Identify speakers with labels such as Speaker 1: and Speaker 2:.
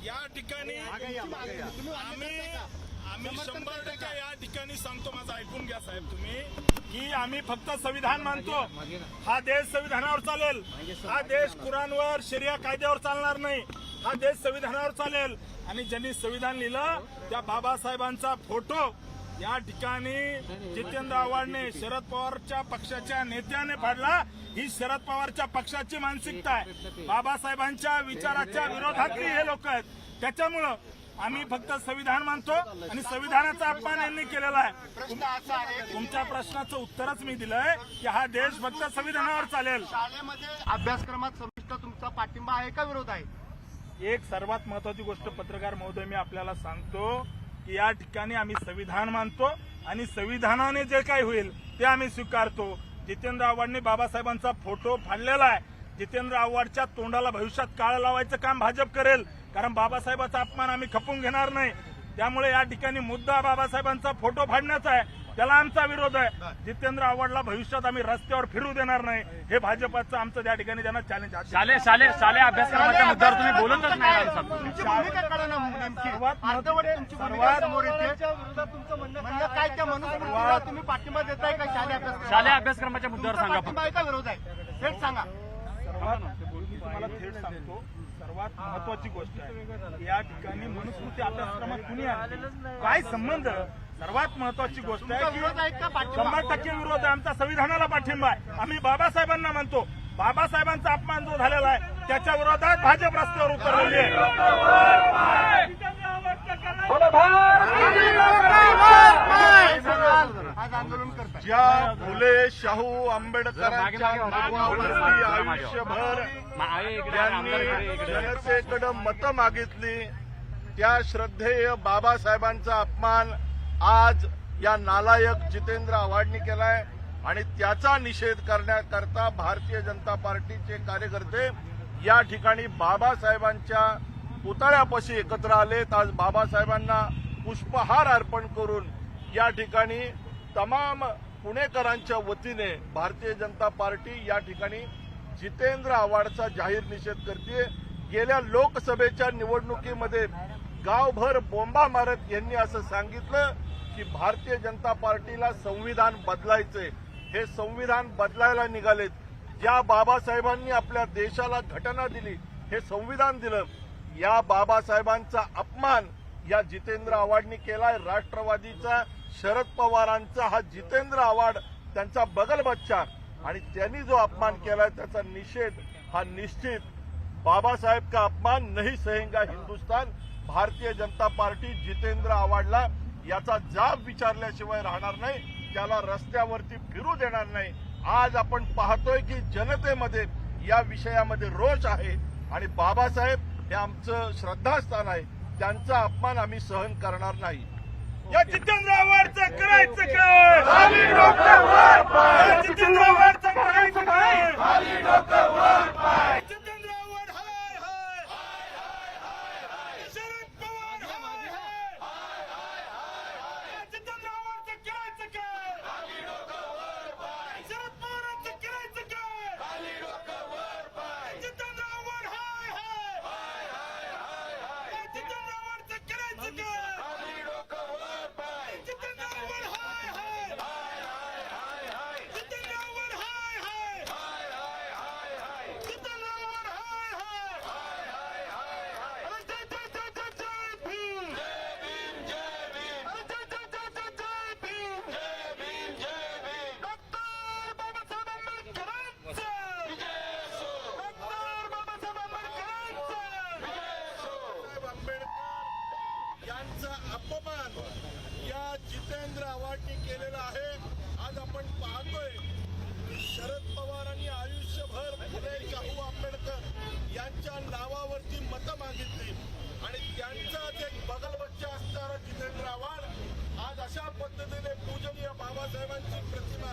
Speaker 1: या ठिकाणी आम्ही 100% या ठिकाणी सांगतो, माझं ऐकून घ्या साहेब तुम्ही, की आम्ही फक्त संविधान मानतो. हा देश संविधानावर चालेल. हा देश कुराणवर शरिया कायद्यावर चालणार नाही. हा देश संविधानावर चालेल. आणि ज्यांनी संविधान लिहिलं त्या बाबासाहेबांचा फोटो या ठिकाणी जितेंद्र आव्हाडने शरद पवारच्या पक्षाच्या नेत्याने फाडला. ही शरद पवारच्या पक्षाची मानसिकता आहे. बाबासाहेबांच्या विचाराच्या विरोधातली हे लोक आहेत. त्याच्यामुळं आम्ही फक्त संविधान मानतो आणि संविधानाचा अपमान यांनी केलेला आहे. तुमच्या प्रश्नाचं उत्तरच मी दिलंय की हा देश फक्त संविधानावर चालेल.
Speaker 2: शाळेमध्ये अभ्यासक्रमात समिष्ट तुमचा पाठिंबा आहे का विरोध आहे?
Speaker 1: एक सर्वात महत्वाची गोष्ट पत्रकार महोदय मी आपल्याला सांगतो की या ठिकाणी आम्ही संविधान मानतो आणि संविधानाने जे काही होईल ते आम्ही स्वीकारतो. जितेंद्र आव्हाडने बाबासाहेबांचा फोटो फाडलेला आहे. जितेंद्र आव्हाडच्या तोंडाला भविष्यात काळं लावायचं काम भाजप करेल, कारण बाबासाहेबांचा अपमान आम्ही खपून घेणार नाही. त्यामुळे या ठिकाणी मुद्दा बाबासाहेबांचा फोटो फाडण्याचा आहे, त्याला आमचा विरोध आहे. जितेंद्र आव्हाडला भविष्यात आम्ही रस्त्यावर फिरू देणार नाही, हे भाजपचं आमचं त्या ठिकाणी त्यांना चॅलेंज आहे.
Speaker 3: शालेय अभ्यासक्रमाच्या मुद्द्यावर तुम्ही बोलतच नाही.
Speaker 2: तुम्ही पाठिंबा देताय का
Speaker 3: शालेय अभ्यासक्रमाच्या मुद्द्यावर सांगा.
Speaker 2: पाठिंबा का विरोध आहे थेट सांगा.
Speaker 1: तुम्हाला थेट सांगतो, सर्वात महत्वाची गोष्ट आहे या ठिकाणी मनुस्मृती अभ्यासक्रमात कुणी आहे काय संबंध. सर्वात महत्वाची गोष्ट आहे की 100% विरोध आहे. आमचा संविधानाला पाठिंबा आहे. आम्ही बाबासाहेबांना म्हणतो. बाबासाहेबांचा अपमान जो झालेला आहे त्याच्या विरोधात भाजप रस्त्यावर उतरलेली आहे.
Speaker 2: आज आंदोलन करतात.
Speaker 1: ज्या फुले शाहू आंबेडकरांच्या नावावरती आयुष्यभर त्यांनी जनतेकडे मतं मागितली, त्या श्रद्धेय बाबासाहेबांचा अपमान आज या नालायक जितेंद्र आव्हाडनी केलाय. आणि त्याचा निषेध करण्याकरता भारतीय जनता पार्टीचे कार्यकर्ते या ठिकाणी बाबासाहेबांच्या पुतळ्यापाशी एकत्र आलेत. आज बाबासाहेबांना पुष्पहार अर्पण करून या ठिकाणी तमाम पुणेकरांच्या वतीने भारतीय जनता पार्टी या ठिकाणी जितेंद्र आव्हाडचा जाहीर निषेध करते. गेल्या लोकसभेच्या निवडणुकीमध्ये गावभर बोंबा मारत यांनी असं सांगितलं की भारतीय जनता पार्टीला संविधान बदलायचंय. हे संविधान बदलायला निघालेत. ज्या बाबासाहेबांनी आपल्या देशाला घटना दिली, हे संविधान दिलं, या बाबासाहेबांचा अपमान या जितेंद्र आव्हाडनी केलाय. राष्ट्रवादीचा शरद पवारांचा हा जितेंद्र आव्हाड त्यांचा बगल बच्चा, आणि त्यांनी जो अपमान केलाय त्याचा निषेध हा निश्चित. बाबासाहेब का अपमान नहीं सहेगा हिंदुस्तान. भारतीय जनता पार्टी जितेंद्र आव्हाडला याचा जाब विचारल्याशिवाय राहणार नाही, त्याला रस्त्यावरती फिरू देणार नाही. आज आपण पाहतोय की जनतेमध्ये या विषयामध्ये रोष आहे आणि बाबासाहेब हे आमचं श्रद्धास्थान आहे, त्यांचा अपमान आम्ही सहन करणार नाही. या जितेंद्र आव्हाडचं करायचं काय? जितेंद्र आव्हाडचं करायचं काय? जितेंद्र आव्हाड हाय हाय, शरद पवार हाय हाय, जितेंद्र आव्हाडचं करायचं काय? शरद पवारांचं करायचं काय? जितेंद्र आव्हाड हाय हाय, जितेंद्र आव्हाडचं करायचं काय? यांचा अपमान या जितेंद्र आव्हाडनी केलेला आहे. आज आपण पाहतोय शरद पवारांनी आयुष्यभर फुले शाहू आंबेडकर यांच्या नावावरती मतं मागितली आणि त्यांचाच एक बगलबच्चा असणारा जितेंद्र आव्हाड आज अशा पद्धतीने पूजनीय बाबासाहेबांची प्रतिमा